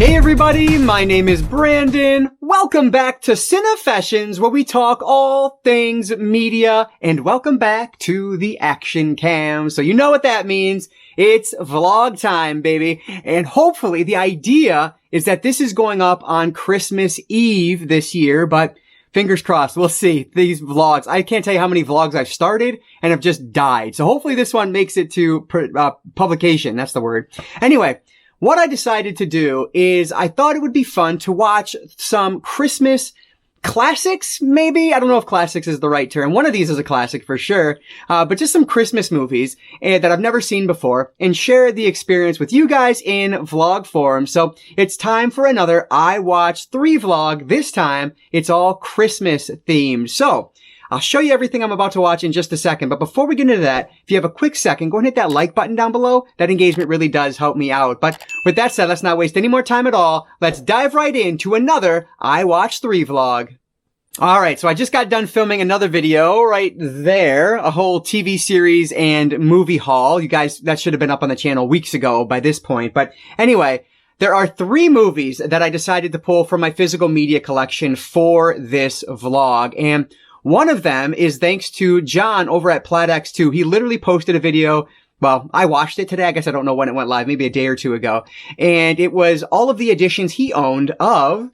Hey everybody, my name is Brandon. Welcome back to Cinefessions, where we talk all things media, and welcome back to the action cam. So you know what that means. It's vlog time, baby. And hopefully the idea is that this is going up on Christmas Eve this year, but fingers crossed, we'll see. These vlogs, I can't tell you how many vlogs I've started and have just died. So hopefully this one makes it to publication. That's the word. Anyway, what I decided to do is I thought it would be fun to watch some Christmas classics, maybe. I don't know if classics is the right term. One of these is a classic for sure. But just some Christmas movies that I've never seen before and share the experience with you guys in vlog form. So it's time for another I Watch 3 vlog. This time it's all Christmas themed. So I'll show you everything I'm about to watch in just a second. But before we get into that, if you have a quick second, go and hit that like button down below. That engagement really does help me out. But with that said, let's not waste any more time at all. Let's dive right into another I Watch 3 vlog. Alright, so I just got done filming another video right there. A whole TV series and movie haul. You guys, that should have been up on the channel weeks ago by this point. But anyway, there are 3 movies that I decided to pull from my physical media collection for this vlog. And one of them is thanks to John over at PlatX2. He literally posted a video. Well, I watched it today. I guess I don't know when it went live, maybe a day or two ago. And it was all of the editions he owned of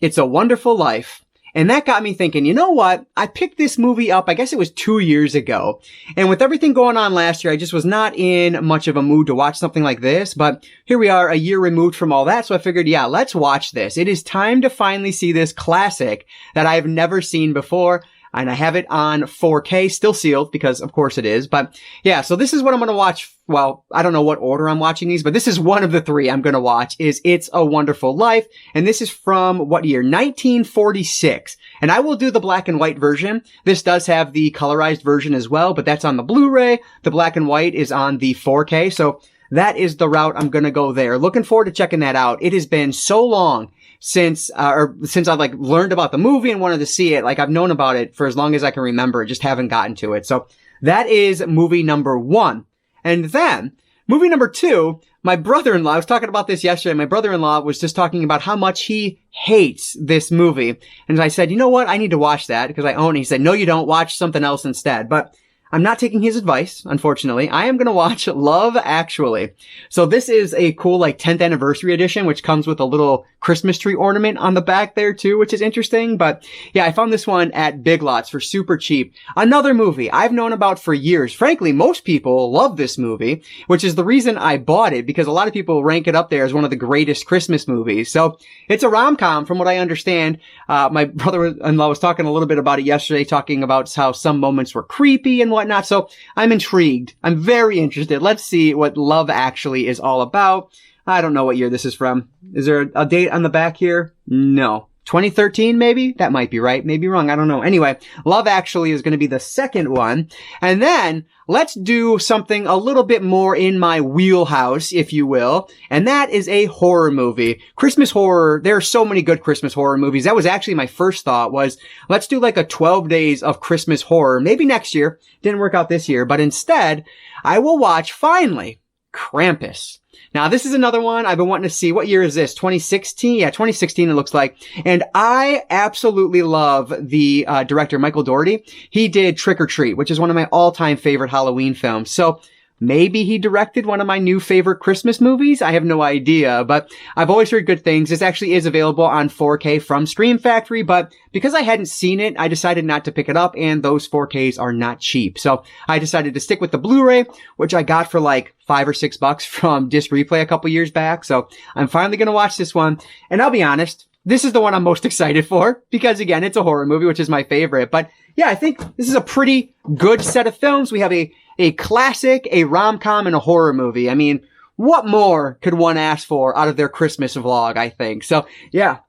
It's a Wonderful Life. And that got me thinking, you know what? I picked this movie up, I guess it was 2 years ago. And with everything going on last year, I just was not in much of a mood to watch something like this. But here we are a year removed from all that. So I figured, yeah, let's watch this. It is time to finally see this classic that I've never seen before. And I have it on 4K, still sealed, because of course it is. But yeah, so this is what I'm going to watch. Well, I don't know what order I'm watching these, but this is one of the 3 I'm going to watch is It's a Wonderful Life. And this is from what year? 1946. And I will do the black and white version. This does have the colorized version as well, but that's on the Blu-ray. The black and white is on the 4K. So that is the route I'm going to go there. Looking forward to checking that out. It has been so long since I've like learned about the movie and wanted to see it. Like I've known about it for as long as I can remember, just haven't gotten to it. So that is movie number 1. And then movie number 2, my brother-in-law, I was talking about this yesterday. My brother-in-law was just talking about how much he hates this movie. And I said, you know what? I need to watch that because I own it. He said, no, you don't. Watch something else instead. But I'm not taking his advice, unfortunately. I am going to watch Love Actually. So this is a cool, like, 10th anniversary edition, which comes with a little Christmas tree ornament on the back there, too, which is interesting. But yeah, I found this one at Big Lots for super cheap. Another movie I've known about for years. Frankly, most people love this movie, which is the reason I bought it, because a lot of people rank it up there as one of the greatest Christmas movies. So it's a rom-com, from what I understand. My brother-in-law was talking a little bit about it yesterday, talking about how some moments were creepy and whatnot. So I'm intrigued. I'm very interested. Let's see what Love Actually is all about. I don't know what year this is from. Is there a date on the back here? No. 2013 maybe? That might be right. Maybe wrong. I don't know. Anyway, Love Actually is going to be the second one. And then let's do something a little bit more in my wheelhouse, if you will. And that is a horror movie. Christmas horror. There are so many good Christmas horror movies. That was actually my first thought was, let's do like a 12 days of Christmas horror. Maybe next year. Didn't work out this year. But instead, I will watch, finally, Krampus. Now, this is another one I've been wanting to see. What year is this? 2016? Yeah, 2016 it looks like. And I absolutely love the director, Michael Dougherty. He did Trick or Treat, which is one of my all-time favorite Halloween films. So maybe he directed one of my new favorite Christmas movies. I have no idea, but I've always heard good things. This actually is available on 4K from Scream Factory, but because I hadn't seen it, I decided not to pick it up, and those 4Ks are not cheap. So I decided to stick with the Blu-ray, which I got for like $5 or $6 from Disc Replay a couple years back. So I'm finally going to watch this one, and I'll be honest, this is the one I'm most excited for, because again, it's a horror movie, which is my favorite. But yeah, I think this is a pretty good set of films. We have a classic, a rom-com, and a horror movie. I mean, what more could one ask for out of their Christmas vlog, I think? So, yeah,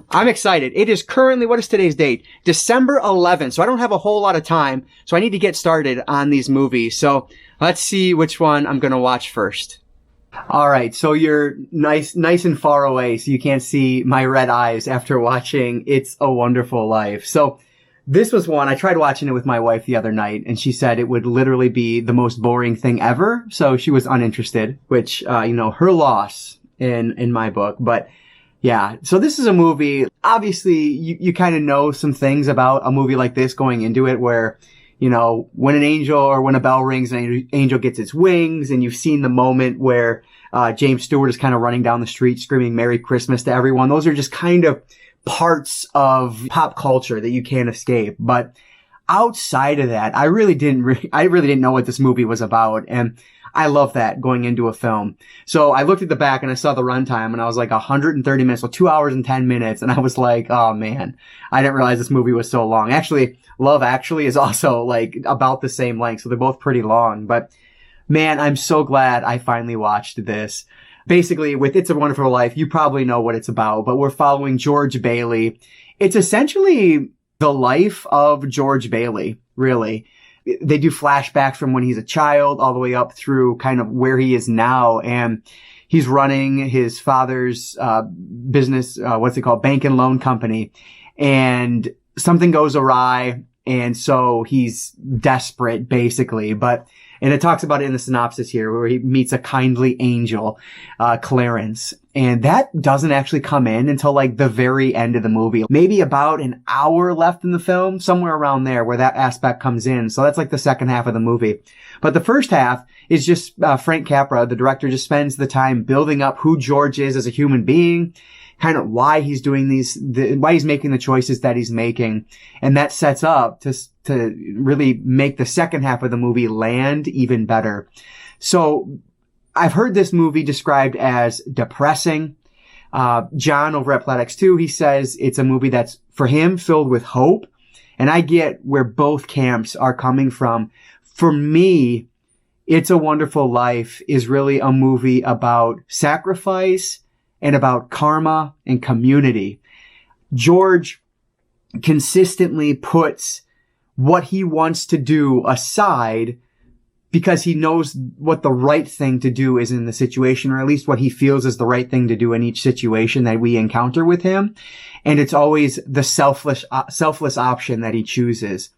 I'm excited. It is currently, what is today's date? December 11th. So I don't have a whole lot of time. So I need to get started on these movies. So let's see which one I'm going to watch first. All right. So you're nice and far away, so you can't see my red eyes after watching It's a Wonderful Life. So this was one, I tried watching it with my wife the other night, and she said it would literally be the most boring thing ever. So she was uninterested, which, her loss. in my book. But yeah, so this is a movie, obviously you kind of know some things about a movie like this going into it where, you know, when an angel or when a bell rings, an angel gets its wings, and you've seen the moment where James Stewart is kind of running down the street screaming Merry Christmas to everyone. Those are just kind of parts of pop culture that you can't escape. But outside of that, I really didn't know what this movie was about. And I love that going into a film. So I looked at the back and I saw the runtime and I was like 130 minutes, so 2 hours and 10 minutes. And I was like, oh man, I didn't realize this movie was so long. Actually, Love Actually is also like about the same length. So they're both pretty long, but man, I'm so glad I finally watched this. Basically, with It's a Wonderful Life, you probably know what it's about, but we're following George Bailey. It's essentially the life of George Bailey, really. They do flashbacks from when he's a child all the way up through kind of where he is now. And he's running his father's business, what's it called? Bank and loan company. And something goes awry. And so he's desperate, basically. And it talks about it in the synopsis here, where he meets a kindly angel, Clarence. And that doesn't actually come in until like the very end of the movie. Maybe about an hour left in the film, somewhere around there where that aspect comes in. So that's like the second half of the movie. But the first half is just Frank Capra, the director, just spends the time building up who George is as a human being, kind of why he's doing why he's making the choices that he's making. And that sets up to really make the second half of the movie land even better. So I've heard this movie described as depressing. John over at Platex 2, he says it's a movie that's, for him, filled with hope. And I get where both camps are coming from. For me, It's a Wonderful Life is really a movie about sacrifice and about karma and community. George consistently puts what he wants to do aside because he knows what the right thing to do is in the situation, or at least what he feels is the right thing to do in each situation that we encounter with him. And it's always the selfless option that he chooses.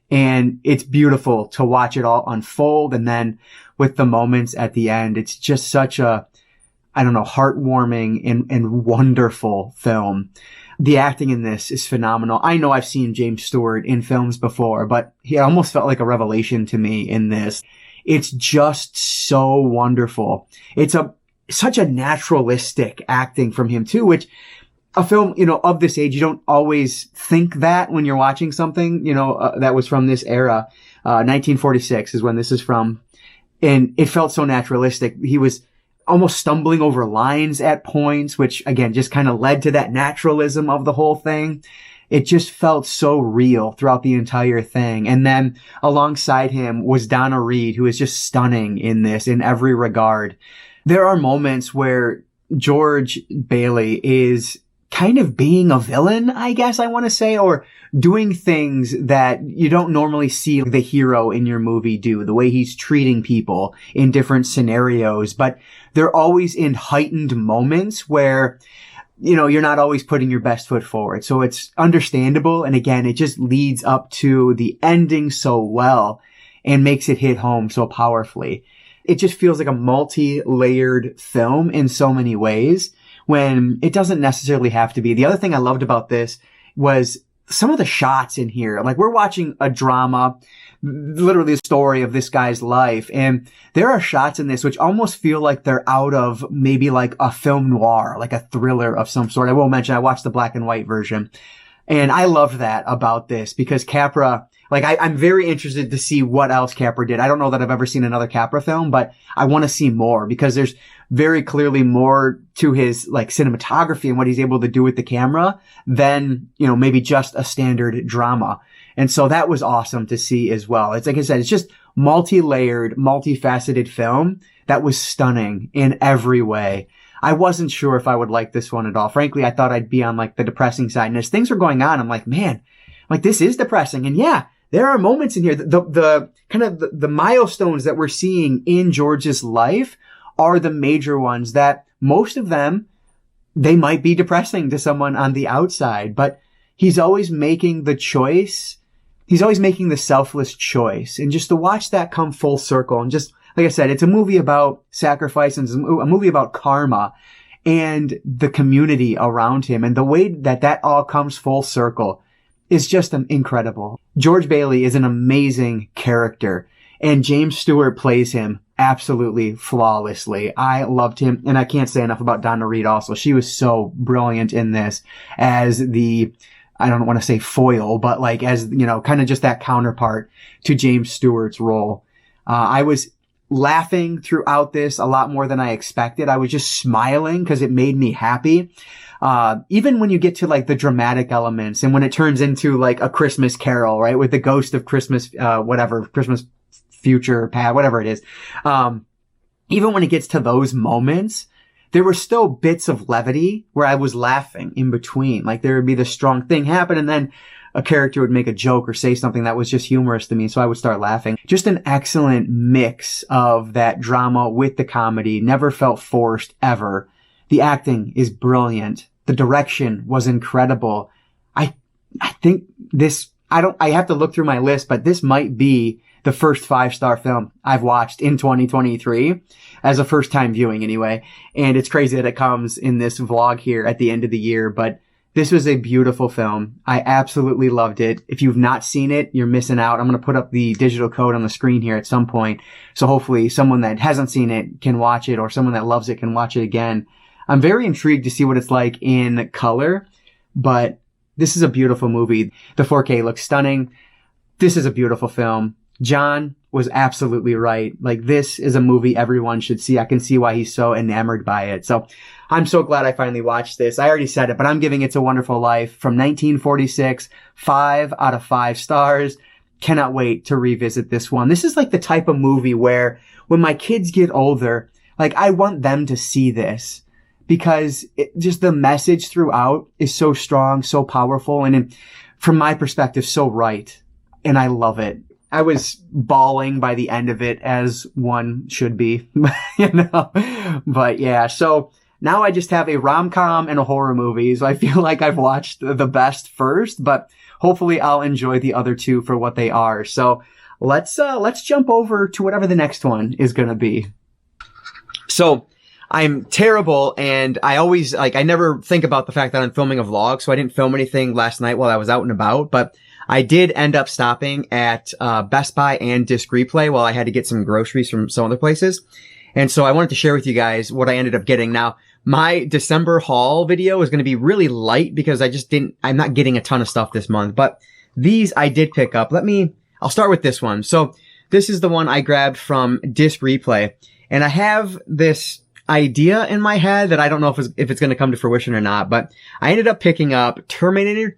And it's beautiful to watch it all unfold. And then with the moments at the end, it's just such a, heartwarming and wonderful film. The acting in this is phenomenal. I know I've seen James Stewart in films before, but he almost felt like a revelation to me in this. It's just so wonderful. It's such a naturalistic acting from him too, which a film, of this age, you don't always think that when you're watching something, that was from this era. 1946 is when this is from. And it felt so naturalistic. He was almost stumbling over lines at points, which again, just kind of led to that naturalism of the whole thing. It just felt so real throughout the entire thing. And then alongside him was Donna Reed, who is just stunning in this in every regard. There are moments where George Bailey is kind of being a villain, I guess I want to say, or doing things that you don't normally see the hero in your movie do, the way he's treating people in different scenarios. But they're always in heightened moments where, you're not always putting your best foot forward. So it's understandable. And again, it just leads up to the ending so well and makes it hit home so powerfully. It just feels like a multi-layered film in so many ways, when it doesn't necessarily have to be. The other thing I loved about this was some of the shots in here. Like, we're watching a drama, literally a story of this guy's life. And there are shots in this which almost feel like they're out of maybe like a film noir, like a thriller of some sort. I will mention I watched the black and white version. And I loved that about this because Capra, I'm very interested to see what else Capra did. I don't know that I've ever seen another Capra film, but I want to see more because there's very clearly more to his cinematography and what he's able to do with the camera than, maybe just a standard drama. And so that was awesome to see as well. It's like I said, it's just multi-layered, multifaceted film that was stunning in every way. I wasn't sure if I would like this one at all. Frankly, I thought I'd be on the depressing side. And as things were going on, I'm like, man, this is depressing. And yeah, there are moments in here, the kind of the milestones that we're seeing in George's life are the major ones that most of them, they might be depressing to someone on the outside, but he's always making the choice. He's always making the selfless choice. And just to watch that come full circle and just, like I said, it's a movie about sacrifice and it's a movie about karma. and the community around him, and the way that that all comes full circle is just incredible. George Bailey is an amazing character, and James Stewart plays him absolutely flawlessly. I loved him, and I can't say enough about Donna Reed also. She was so brilliant in this as the, I don't want to say foil, but like as, you know, kind of just that counterpart to James Stewart's role. I was laughing throughout this a lot more than I expected. I was just smiling because it made me happy. Even when you get to like the dramatic elements and when it turns into like a Christmas Carol, right? With the ghost of Christmas, Christmas future, past, whatever it is. Even when it gets to those moments, there were still bits of levity where I was laughing in between. Like there would be this strong thing happen and then a character would make a joke or say something that was just humorous to me. So I would start laughing. Just an excellent mix of that drama with the comedy. Never felt forced ever. The acting is brilliant. The direction was incredible. I think this, I have to look through my list, but this might be the first 5-star film I've watched in 2023 as a first time viewing anyway. And it's crazy that it comes in this vlog here at the end of the year, but this was a beautiful film. I absolutely loved it. If you've not seen it, you're missing out. I'm going to put up the digital code on the screen here at some point. So hopefully someone that hasn't seen it can watch it, or someone that loves it can watch it again. I'm very intrigued to see what it's like in color, but this is a beautiful movie. The 4K looks stunning. This is a beautiful film. John was absolutely right. Like, this is a movie everyone should see. I can see why he's so enamored by it. So I'm so glad I finally watched this. I already said it, but I'm giving It's a Wonderful Life from 1946, 5 out of 5 stars. Cannot wait to revisit this one. This is like the type of movie where when my kids get older, like I want them to see this because just the message throughout is so strong, so powerful, and from my perspective, so right. And I love it. I was bawling by the end of it, as one should be, you know, but yeah. So now I just have a rom-com and a horror movie. So I feel like I've watched the best first, but hopefully I'll enjoy the other two for what they are. So let's jump over to whatever the next one is going to be. So I'm terrible, and I always, like, I never think about the fact that I'm filming a vlog, so I didn't film anything last night while I was out and about, but I did end up stopping at Best Buy and Disc Replay while I had to get some groceries from some other places. And so I wanted to share with you guys what I ended up getting. Now, my December haul video is going to be really light because I'm not getting a ton of stuff this month, but these I did pick up. I'll start with this one. So this is the one I grabbed from Disc Replay, and I have this idea in my head that I don't know if it's going to come to fruition or not, but I ended up picking up Terminator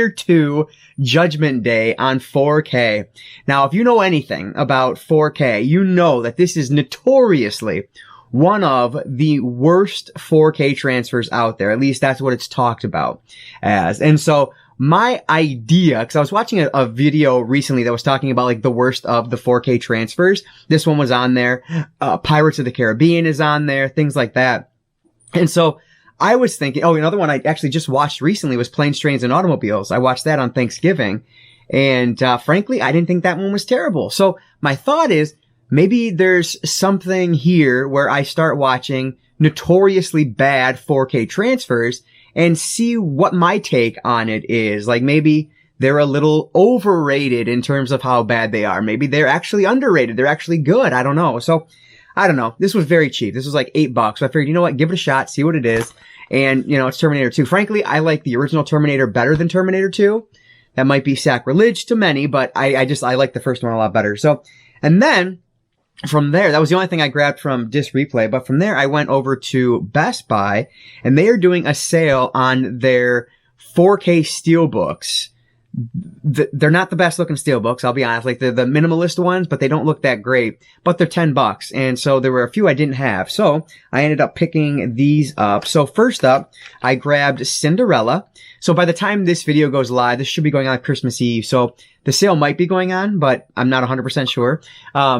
2 Judgment Day on 4K. Now, if you know anything about 4K, you know that this is notoriously one of the worst 4K transfers out there. At least that's what it's talked about as. And so my idea, because I was watching a video recently that was talking about like the worst of the 4K transfers. This one was on there. Pirates of the Caribbean is on there, things like that. And so I was thinking, another one I actually just watched recently was Planes, Trains, and Automobiles. I watched that on Thanksgiving. And frankly, I didn't think that one was terrible. So my thought is maybe there's something here where I start watching notoriously bad 4K transfers and see what my take on it is. Like maybe they're a little overrated in terms of how bad they are. Maybe they're actually underrated. They're actually good. I don't know. So I don't know. This was very cheap. This was like $8. So I figured, you know what? Give it a shot. See what it is. And, it's Terminator 2. Frankly, I like the original Terminator better than Terminator 2. That might be sacrilege to many, but I like the first one a lot better. So, and then from there, that was the only thing I grabbed from Disc Replay. But from there, I went over to Best Buy, and they are doing a sale on their 4K steelbooks. They're not the best looking steelbooks, I'll be honest. Like they're the minimalist ones, but they don't look that great. But they're $10. And so there were a few I didn't have. So I ended up picking these up. So first up, I grabbed Cinderella. So by the time this video goes live, this should be going on Christmas Eve. So the sale might be going on, but I'm not 100% sure.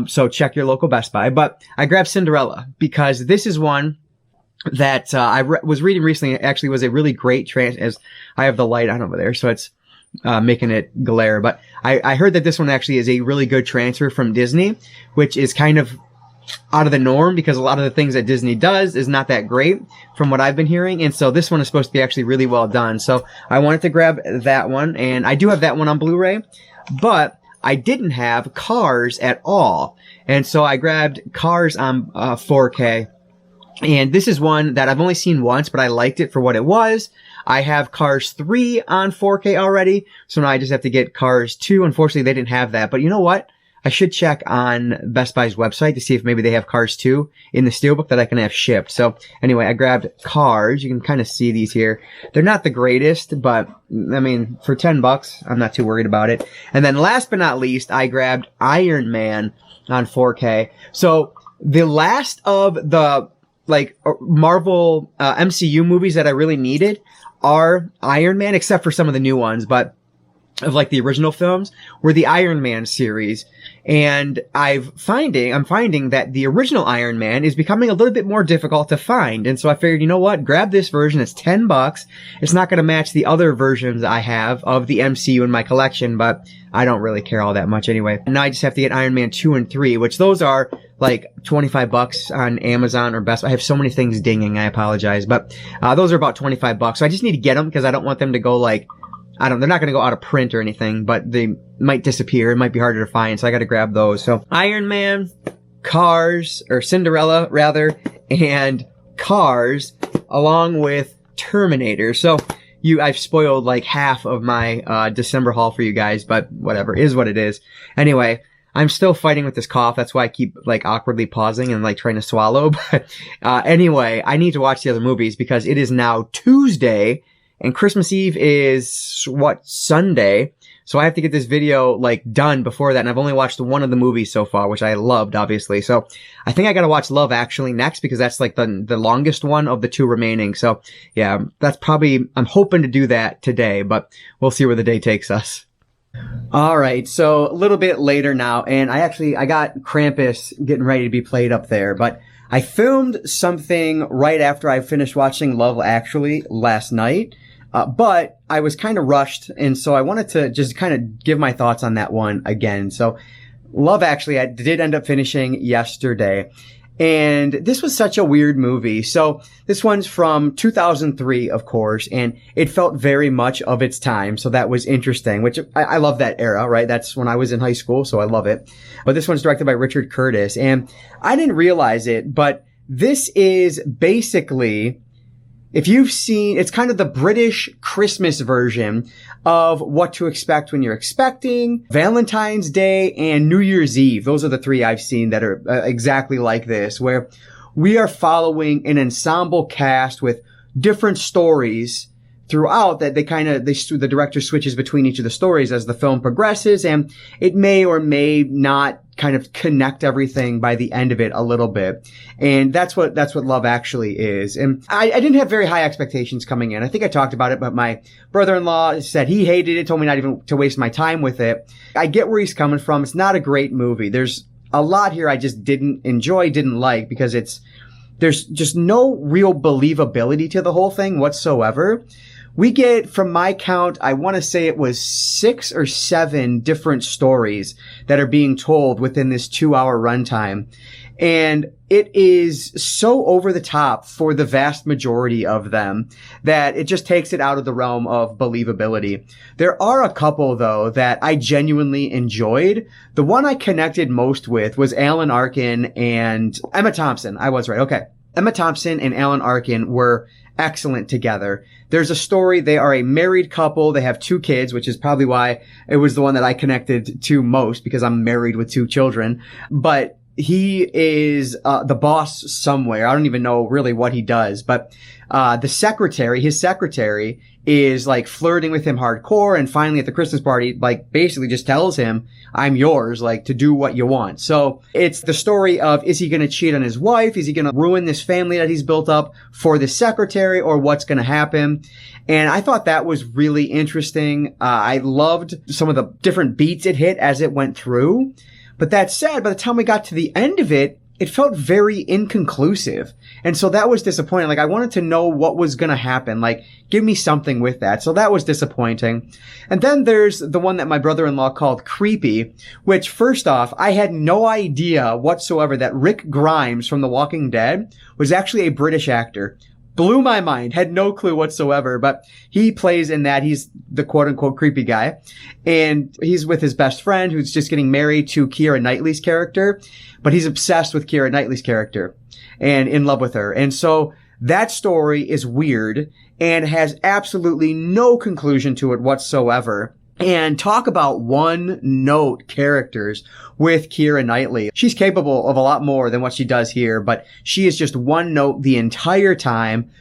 So check your local Best Buy. But I grabbed Cinderella because this is one that I was reading recently. It actually was a really great as I have the light on over there, so it's making it glare. But I heard that this one actually is a really good transfer from Disney, which is kind of out of the norm because a lot of the things that Disney does is not that great from what I've been hearing. And so this one is supposed to be actually really well done. So I wanted to grab that one, and I do have that one on Blu-ray, but I didn't have Cars at all. And so I grabbed Cars on 4K. And this is one that I've only seen once, but I liked it for what it was. I have Cars 3 on 4K already, so now I just have to get Cars 2. Unfortunately, they didn't have that. But you know what? I should check on Best Buy's website to see if maybe they have Cars 2 in the Steelbook that I can have shipped. So anyway, I grabbed Cars. You can kind of see these here. They're not the greatest, but I mean, for $10, I'm not too worried about it. And then last but not least, I grabbed Iron Man on 4K. So the last of the Marvel MCU movies that I really needed are Iron Man, except for some of the new ones, but of like the original films were the Iron Man series. And I'm finding that the original Iron Man is becoming a little bit more difficult to find. And so I figured, you know what? Grab this version. It's $10. It's not going to match the other versions I have of the MCU in my collection, but I don't really care all that much anyway. And now I just have to get Iron Man 2 and 3, which those are like $25 on Amazon or Best Buy. I have so many things dinging. I apologize, but those are about $25. So I just need to get them because I don't want them to go like, they're not going to go out of print or anything, but they might disappear. It might be harder to find, so I got to grab those. So Iron Man, Cars, or Cinderella rather, and Cars, along with Terminator. So I've spoiled like half of my December haul for you guys, but whatever, is what it is. Anyway, I'm still fighting with this cough. That's why I keep like awkwardly pausing and like trying to swallow. But anyway, I need to watch the other movies because it is now Tuesday. And Christmas Eve is, Sunday? So I have to get this video, like, done before that. And I've only watched one of the movies so far, which I loved, obviously. So I think I gotta watch Love Actually next because that's, like, the longest one of the two remaining. So, yeah, I'm hoping to do that today, but we'll see where the day takes us. Alright, so a little bit later now, and I got Krampus getting ready to be played up there, but I filmed something right after I finished watching Love Actually last night. But I was kind of rushed, and so I wanted to just kind of give my thoughts on that one again. So, Love Actually, I did end up finishing yesterday, and this was such a weird movie. So, this one's from 2003, of course, and it felt very much of its time, so that was interesting, which I love that era, right? That's when I was in high school, so I love it. But this one's directed by Richard Curtis, and I didn't realize it, but this is basically... If you've seen, it's kind of the British Christmas version of What to Expect When You're Expecting, Valentine's Day, and New Year's Eve. Those are the three I've seen that are exactly like this, where we are following an ensemble cast with different stories throughout that the director switches between each of the stories as the film progresses, and it may or may not kind of connect everything by the end of it a little bit. And that's what Love Actually is. And I didn't have very high expectations coming in. I think I talked about it, but my brother-in-law said he hated it, told me not even to waste my time with it. I get where he's coming from. It's not a great movie. There's a lot here I just didn't like because there's just no real believability to the whole thing whatsoever. We get, from my count, I want to say it was 6 or 7 different stories that are being told within this 2-hour runtime. And it is so over the top for the vast majority of them that it just takes it out of the realm of believability. There are a couple, though, that I genuinely enjoyed. The one I connected most with was Alan Arkin and Emma Thompson. I was right. Okay. Emma Thompson and Alan Arkin were excellent together. There's a story. They are a married couple. They have 2 kids, which is probably why it was the one that I connected to most because I'm married with 2 children. But he is the boss somewhere. I don't even know really what he does. But his secretary is like flirting with him hardcore, and finally at the Christmas party, like basically just tells him, "I'm yours," like to do what you want. So it's the story of, is he going to cheat on his wife? Is he going to ruin this family that he's built up for the secretary, or what's going to happen? And I thought that was really interesting. I loved some of the different beats it hit as it went through. But that said, by the time we got to the end of it, it felt very inconclusive. And so that was disappointing. Like, I wanted to know what was going to happen. Like, give me something with that. So that was disappointing. And then there's the one that my brother-in-law called Creepy, which, first off, I had no idea whatsoever that Rick Grimes from The Walking Dead was actually a British actor. Blew my mind. Had no clue whatsoever, but he plays in that. He's the quote-unquote creepy guy. And he's with his best friend who's just getting married to Keira Knightley's character. But he's obsessed with Keira Knightley's character and in love with her. And so that story is weird and has absolutely no conclusion to it whatsoever. And talk about one-note characters with Keira Knightley. She's capable of a lot more than what she does here, but she is just one note the entire time.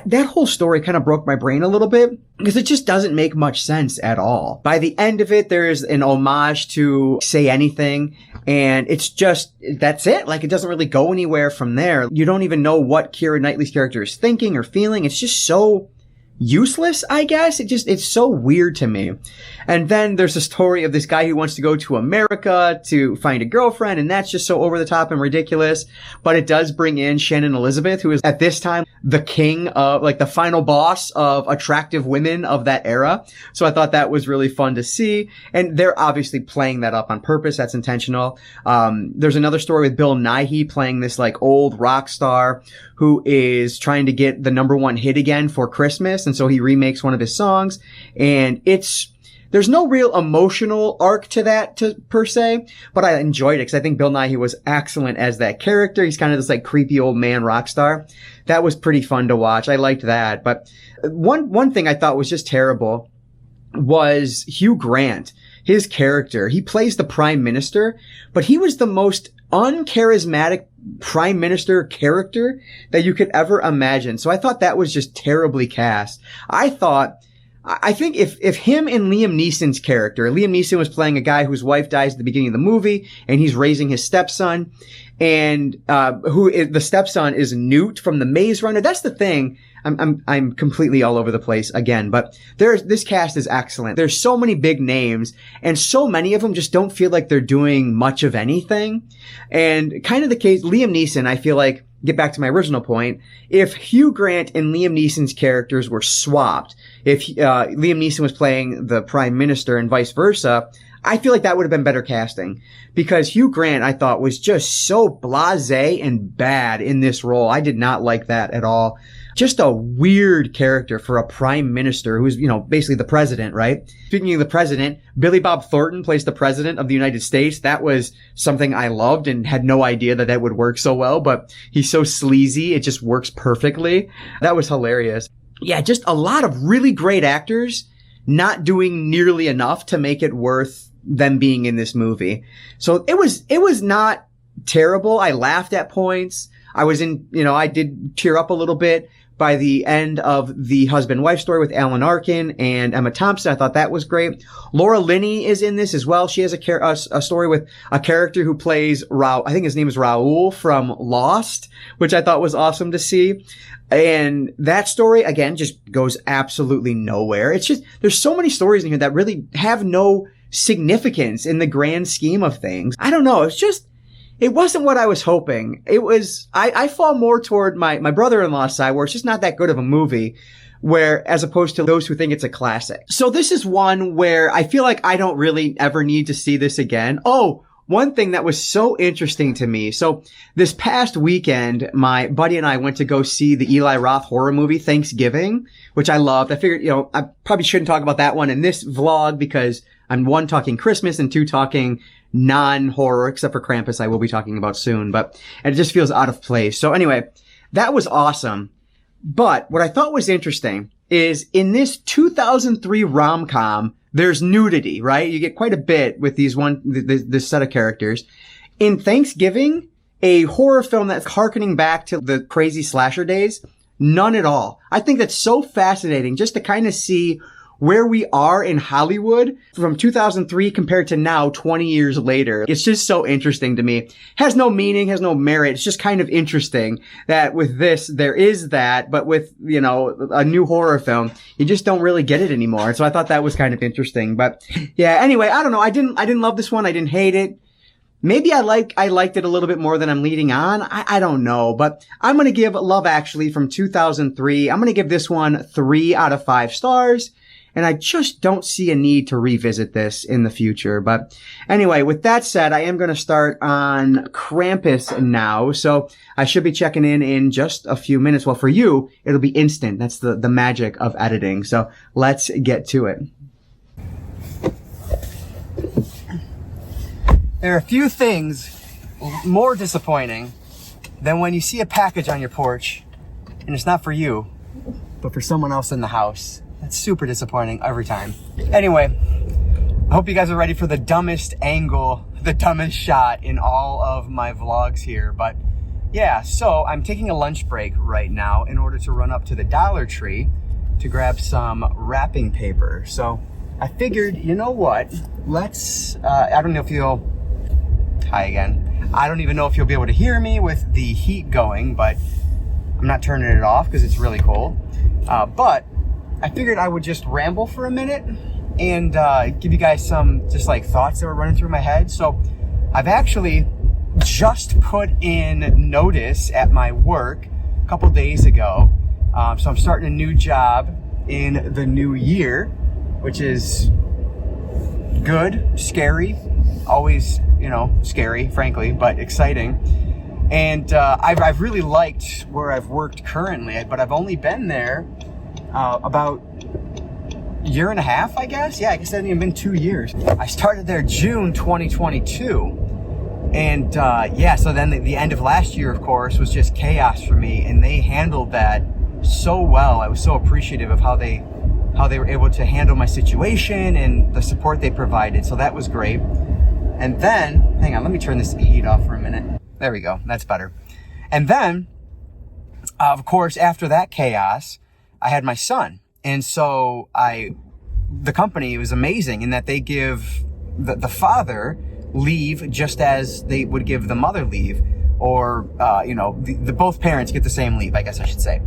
That whole story kind of broke my brain a little bit because it just doesn't make much sense at all. By the end of it, there's an homage to Say Anything, and it's just, that's it. Like, it doesn't really go anywhere from there. You don't even know what Keira Knightley's character is thinking or feeling. It's just so useless, I guess. It's so weird to me. And then there's a story of this guy who wants to go to America to find a girlfriend, and that's just so over the top and ridiculous. But it does bring in Shannon Elizabeth, who is at this time the king of, like, the final boss of attractive women of that era. So I thought that was really fun to see. And they're obviously playing that up on purpose. That's intentional. There's another story with Bill Nighy playing this, like, old rock star who is trying to get the #1 hit again for Christmas. And so he remakes one of his songs, and there's no real emotional arc to that per se, but I enjoyed it because I think Bill Nighy was excellent as that character. He's kind of this, like, creepy old man rock star. That was pretty fun to watch. I liked that. But one thing I thought was just terrible was Hugh Grant. His character, he plays the prime minister, but he was the most uncharismatic prime minister character that you could ever imagine. So I thought that was just terribly cast. I think if him and Liam Neeson's character, Liam Neeson was playing a guy whose wife dies at the beginning of the movie, and he's raising his stepson, and the stepson is Newt from the Maze Runner. That's the thing. I'm completely all over the place again, but this cast is excellent. There's so many big names, and so many of them just don't feel like they're doing much of anything. And kind of the case, Liam Neeson, I feel like, get back to my original point, if Hugh Grant and Liam Neeson's characters were swapped, if Liam Neeson was playing the prime minister and vice versa, I feel like that would have been better casting. Because Hugh Grant, I thought, was just so blasé and bad in this role. I did not like that at all. Just a weird character for a prime minister who's, basically the president, right? Speaking of the president, Billy Bob Thornton plays the president of the United States. That was something I loved and had no idea that would work so well, but he's so sleazy. It just works perfectly. That was hilarious. Yeah, just a lot of really great actors not doing nearly enough to make it worth them being in this movie. So it was not terrible. I laughed at points. I did tear up a little bit by the end of the husband-wife story with Alan Arkin and Emma Thompson. I thought that was great. Laura Linney is in this as well. She has a story with a character who plays I think his name is Raoul from Lost, which I thought was awesome to see. And that story, again, just goes absolutely nowhere. It's just, there's so many stories in here that really have no significance in the grand scheme of things. I don't know. It wasn't what I was hoping. I fall more toward my brother-in-law's side, where it's just not that good of a movie, as opposed to those who think it's a classic. So this is one where I feel like I don't really ever need to see this again. Oh, one thing that was so interesting to me. So this past weekend, my buddy and I went to go see the Eli Roth horror movie, Thanksgiving, which I loved. I figured, I probably shouldn't talk about that one in this vlog because I'm one, talking Christmas, and two, talking non-horror, except for Krampus I will be talking about soon, but it just feels out of place. So anyway, that was awesome. But what I thought was interesting is in this 2003 rom-com, there's nudity, right? You get quite a bit with this set of characters. In Thanksgiving, a horror film that's harkening back to the crazy slasher days, none at all. I think that's so fascinating just to kind of see where we are in Hollywood from 2003 compared to now, 20 years later. It's just so interesting to me. Has no meaning, has no merit. It's just kind of interesting that with this, there is that, but with, a new horror film, you just don't really get it anymore. So I thought that was kind of interesting. But yeah, anyway, I don't know. I didn't love this one. I didn't hate it. Maybe I liked it a little bit more than I'm leading on. I don't know, but I'm going to give Love Actually from 2003. I'm going to give this one 3 out of 5 stars. And I just don't see a need to revisit this in the future. But anyway, with that said, I am going to start on Krampus now. So I should be checking in just a few minutes. Well, for you, it'll be instant. That's the magic of editing. So let's get to it. There are a few things more disappointing than when you see a package on your porch and it's not for you, but for someone else in the house. That's super disappointing every time. Anyway, I hope you guys are ready for the dumbest angle, the dumbest shot in all of my vlogs here. But yeah, so I'm taking a lunch break right now in order to run up to the Dollar Tree to grab some wrapping paper. So I figured, you know what? Let's, I don't know if you'll, hi again. I don't even know if you'll be able to hear me with the heat going, but I'm not turning it off because it's really cold. But I figured I would just ramble for a minute and give you guys some just like thoughts that were running through my head. So I've actually just put in notice at my work a couple days ago. So I'm starting a new job in the new year, which is good, scary, always, you know, scary, frankly, but exciting. And I've really liked where I've worked currently, but I've only been there about a year and a half, I guess. Yeah, I guess it hasn't even been 2 years. I started there June 2022. And yeah, so then the end of last year, of course, was just chaos for me. And they handled that so well. I was so appreciative of how they were able to handle my situation and the support they provided. So that was great. And then, hang on, let me turn this heat off for a minute. There we go. That's better. And then, of course, after that chaos, I had my son. And so the company was amazing in that they give the father leave just as they would give the mother leave, or, you know, both parents get the same leave, I guess I should say.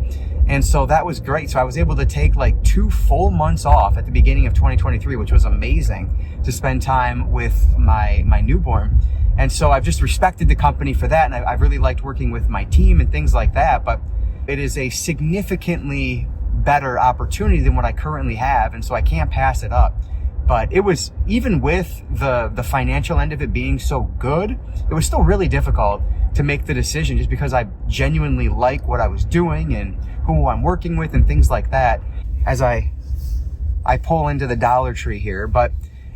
And so that was great. So I was able to take like 2 full months off at the beginning of 2023, which was amazing to spend time with my newborn. And so I've just respected the company for that. And I've really liked working with my team and things like that. But it is a significantly better opportunity than what I currently have. And so I can't pass it up. But it was, even with the financial end of it being so good, it was still really difficult to make the decision just because I genuinely like what I was doing and who I'm working with and things like that as I pull into the Dollar Tree here. But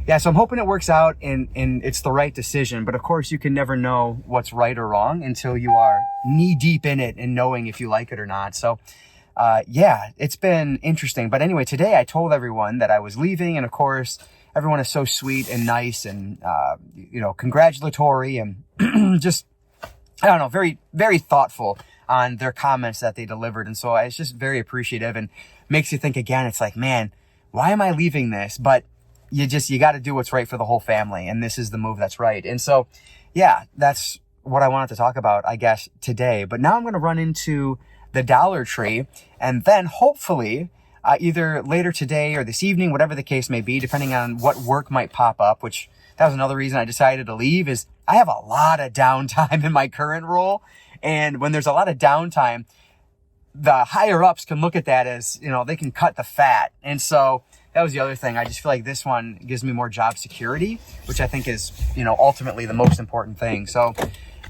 yeah, so I'm hoping it works out and it's the right decision. But of course, you can never know what's right or wrong until you are knee deep in it and knowing if you like it or not. So yeah, it's been interesting. But anyway, today I told everyone that I was leaving, and of course, everyone is so sweet and nice and, you know, congratulatory and just, I don't know, very, very thoughtful on their comments that they delivered. And so it's just very appreciative and makes you think again. It's like, man, why am I leaving this? But you got to do what's right for the whole family. And this is the move that's right. And so, yeah, that's what I wanted to talk about, I guess, today. But now I'm going to run into the Dollar Tree, and then hopefully either later today or this evening, whatever the case may be, depending on what work might pop up, which that was another reason I decided to leave, is I have a lot of downtime in my current role. And when there's a lot of downtime, the higher ups can look at that as, you know, they can cut the fat. And so that was the other thing. I just feel like this one gives me more job security, which I think is, you know, ultimately the most important thing. So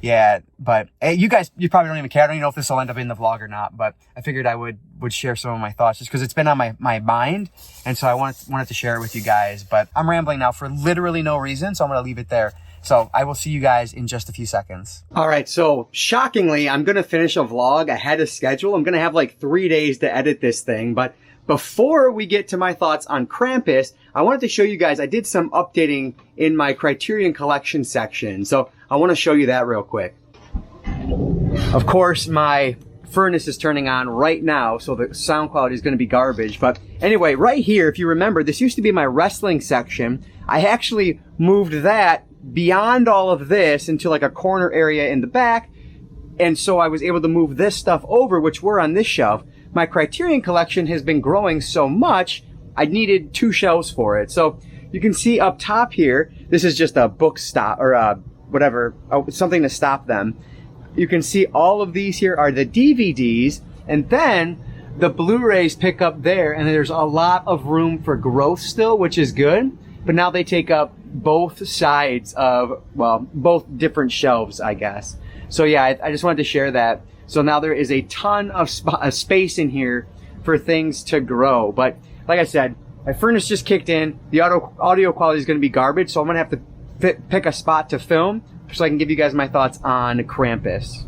yeah, but hey, you probably don't even care. I don't even know if this will end up in the vlog or not, but I figured I would share some of my thoughts just because it's been on my mind. And so I wanted to share it with you guys, but I'm rambling now for literally no reason. So I'm going to leave it there. So I will see you guys in just a few seconds. All right. So shockingly, I'm going to finish a vlog ahead of schedule. I'm going to have like 3 days to edit this thing. But before we get to my thoughts on Krampus, I wanted to show you guys, I did some updating in my Criterion collection section. So I want to show you that real quick. Of course, my furnace is turning on right now, so the sound quality is going to be garbage. But anyway, right here, if you remember, this used to be my wrestling section. I actually moved that beyond all of this into like a corner area in the back. And so I was able to move this stuff over, which were on this shelf. My Criterion collection has been growing so much, I needed 2 shelves for it. So you can see up top here, this is just a book stop or a whatever, something to stop them. You can see all of these here are the DVDs, and then the Blu-rays pick up there, and there's a lot of room for growth still, which is good. But now they take up both sides of, well, both different shelves, I guess. So yeah, I just wanted to share that. So now there is a ton of space in here for things to grow. But like I said, my furnace just kicked in. The audio quality is going to be garbage, so I'm going to have to pick a spot to film so I can give you guys my thoughts on Krampus.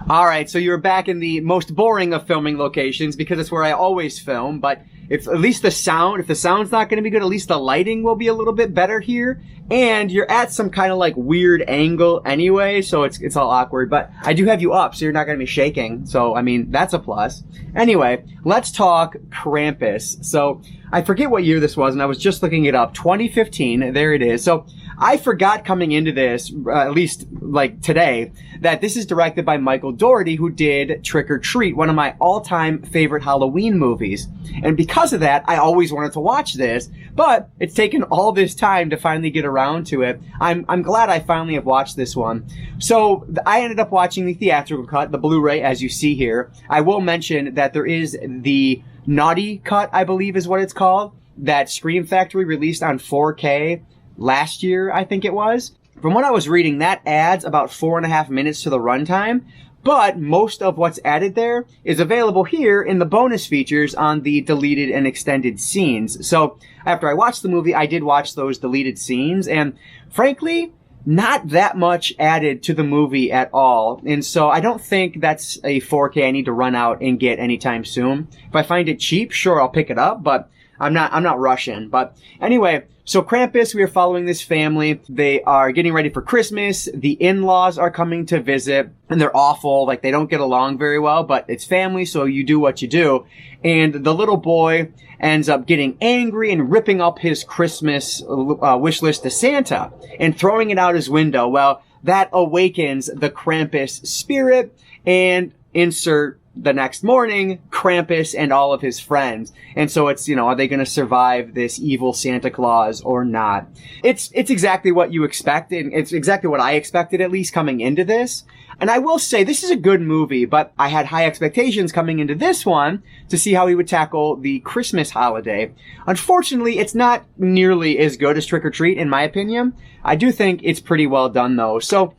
All right, so you're back in the most boring of filming locations because it's where I always film, but if at least the sound's not going to be good, at least the lighting will be a little bit better here. And you're at some kind of like weird angle anyway, so it's all awkward, but I do have you up, so you're not going to be shaking. So, I mean, that's a plus. Anyway, let's talk Krampus. So, I forget what year this was, and I was just looking it up. 2015, there it is. So, I forgot coming into this, at least like today, that this is directed by Michael Dougherty, who did Trick or Treat, one of my all-time favorite Halloween movies. And because of that, I always wanted to watch this, but it's taken all this time to finally get around to it. I'm glad I finally have watched this one. So I ended up watching the theatrical cut, the Blu-ray, as you see here. I will mention that there is the Naughty Cut, I believe is what it's called, that Scream Factory released on 4K last year, I think it was. From what I was reading, that adds about 4.5 minutes to the runtime, but most of what's added there is available here in the bonus features on the deleted and extended scenes. So after I watched the movie, I did watch those deleted scenes, and frankly, not that much added to the movie at all. And so I don't think that's a 4K I need to run out and get anytime soon. If I find it cheap, sure, I'll pick it up, but I'm not rushing. But anyway, so Krampus, we are following this family. They are getting ready for Christmas. The in-laws are coming to visit, and they're awful. Like, they don't get along very well, but it's family, so you do what you do. And the little boy ends up getting angry and ripping up his Christmas wish list to Santa and throwing it out his window. Well, that awakens the Krampus spirit, and insert the next morning, Krampus and all of his friends. And so it's, are they going to survive this evil Santa Claus or not? It's exactly what you expected. It's exactly what I expected, at least coming into this. And I will say, this is a good movie, but I had high expectations coming into this one to see how he would tackle the Christmas holiday. Unfortunately, it's not nearly as good as Trick or Treat, in my opinion. I do think it's pretty well done, though. So,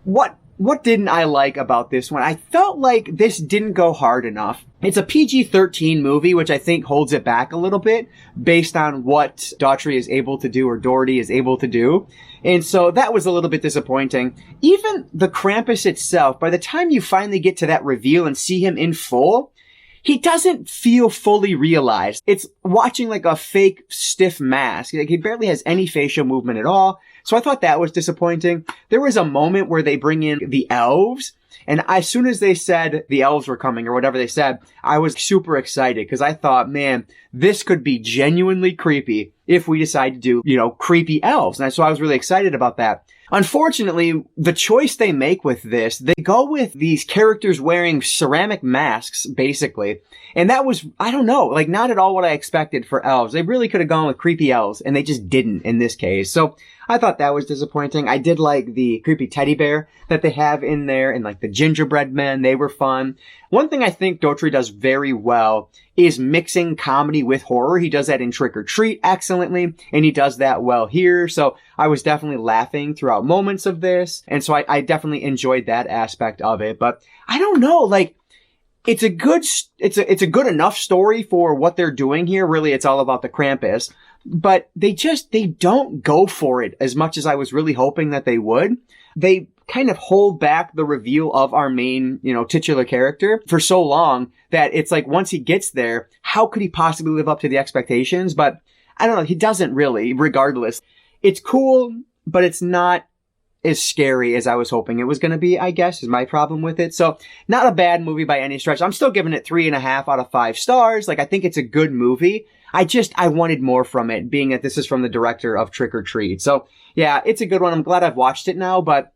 what didn't I like about this one? I felt like this didn't go hard enough. It's a PG-13 movie, which I think holds it back a little bit based on what Daugherty is able to do, or Dougherty is able to do. And so that was a little bit disappointing. Even the Krampus itself, by the time you finally get to that reveal and see him in full, he doesn't feel fully realized. It's watching like a fake stiff mask. Like, he barely has any facial movement at all. So I thought that was disappointing. There was a moment where they bring in the elves, and as soon as they said the elves were coming, or whatever they said, I was super excited because I thought, man, this could be genuinely creepy if we decide to do, creepy elves. And so I was really excited about that. Unfortunately, the choice they make with this, they go with these characters wearing ceramic masks, basically. And that was, I don't know, like, not at all what I expected for elves. They really could have gone with creepy elves, and they just didn't in this case. So I thought that was disappointing. I did like the creepy teddy bear that they have in there, and like the gingerbread men. They were fun. One thing I think Daugherty does very well is mixing comedy with horror. He does that in Trick or Treat excellently, and he does that well here. So I was definitely laughing throughout moments of this, and so I definitely enjoyed that aspect of it. But I don't know, like, it's a good enough story for what they're doing here. Really, it's all about the Krampus, but they don't go for it as much as I was really hoping that they would. They kind of hold back the reveal of our main, titular character for so long that it's like, once he gets there, how could he possibly live up to the expectations? But I don't know, he doesn't really, regardless. It's cool, but it's not as scary as I was hoping it was going to be, I guess, is my problem with it. So, not a bad movie by any stretch. I'm still giving it 3.5 out of 5 stars. Like, I think it's a good movie. I wanted more from it, being that this is from the director of Trick or Treat. So, yeah, it's a good one. I'm glad I've watched it now, but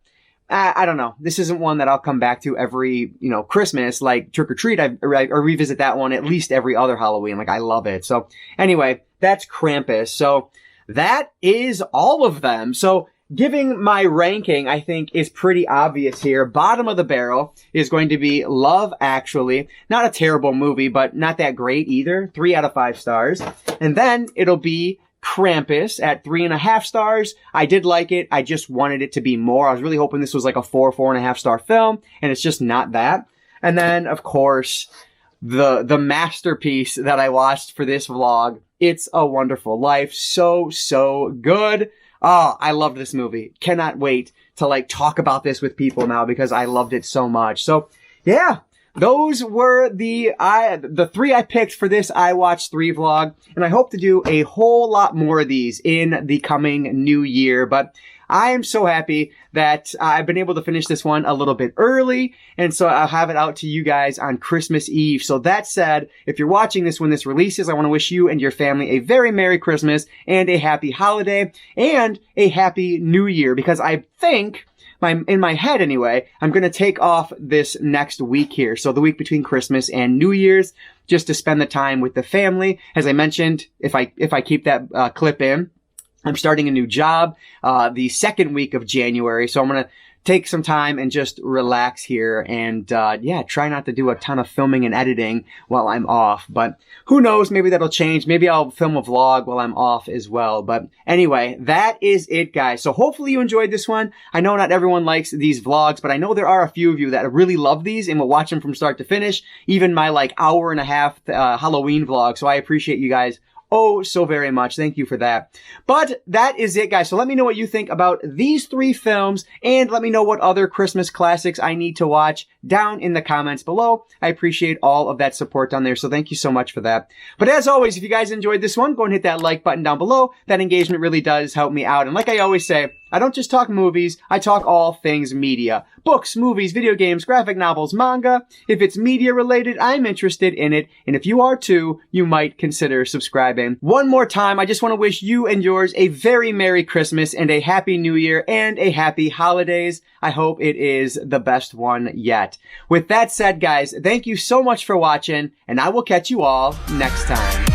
I don't know. This isn't one that I'll come back to every, Christmas, like Trick or Treat. I revisit that one at least every other Halloween. Like, I love it. So, anyway, that's Krampus. So, that is all of them. So, giving my ranking, I think, is pretty obvious here. Bottom of the barrel is going to be Love Actually. Not a terrible movie, but not that great either. 3 out of 5 stars. And then it'll be Krampus at 3.5 stars. I did like it. I just wanted it to be more. I was really hoping this was like a 4.5 star film, and it's just not that. And then, of course, the masterpiece that I watched for this vlog, It's a Wonderful Life. So good. Oh, I loved this movie. Cannot wait to like talk about this with people now because I loved it so much. So yeah, those were the 3 I picked for this I Watched 3 vlog. And I hope to do a whole lot more of these in the coming new year. But I am so happy that I've been able to finish this one a little bit early, and so I'll have it out to you guys on Christmas Eve. So that said, if you're watching this when this releases, I want to wish you and your family a very Merry Christmas and a Happy Holiday and a Happy New Year, because I think, in my head anyway, I'm going to take off this next week here. So the week between Christmas and New Year's, just to spend the time with the family. As I mentioned, if I keep that clip in, I'm starting a new job, the second week of January. So I'm going to take some time and just relax here and, yeah, try not to do a ton of filming and editing while I'm off. But who knows? Maybe that'll change. Maybe I'll film a vlog while I'm off as well. But anyway, that is it, guys. So hopefully you enjoyed this one. I know not everyone likes these vlogs, but I know there are a few of you that really love these and will watch them from start to finish. Even my like hour-and-a-half Halloween vlog. So I appreciate you guys oh so very much. Thank you for that. But that is it, guys. So let me know what you think about these 3 films, and let me know what other Christmas classics I need to watch down in the comments below. I appreciate all of that support down there, so thank you so much for that. But as always, if you guys enjoyed this one, go and hit that like button down below. That engagement really does help me out. And like I always say, I don't just talk movies, I talk all things media. Books, movies, video games, graphic novels, manga. If it's media related, I'm interested in it. And if you are too, you might consider subscribing. One more time, I just want to wish you and yours a very Merry Christmas and a Happy New Year and a Happy Holidays. I hope it is the best one yet. With that said, guys, thank you so much for watching, and I will catch you all next time.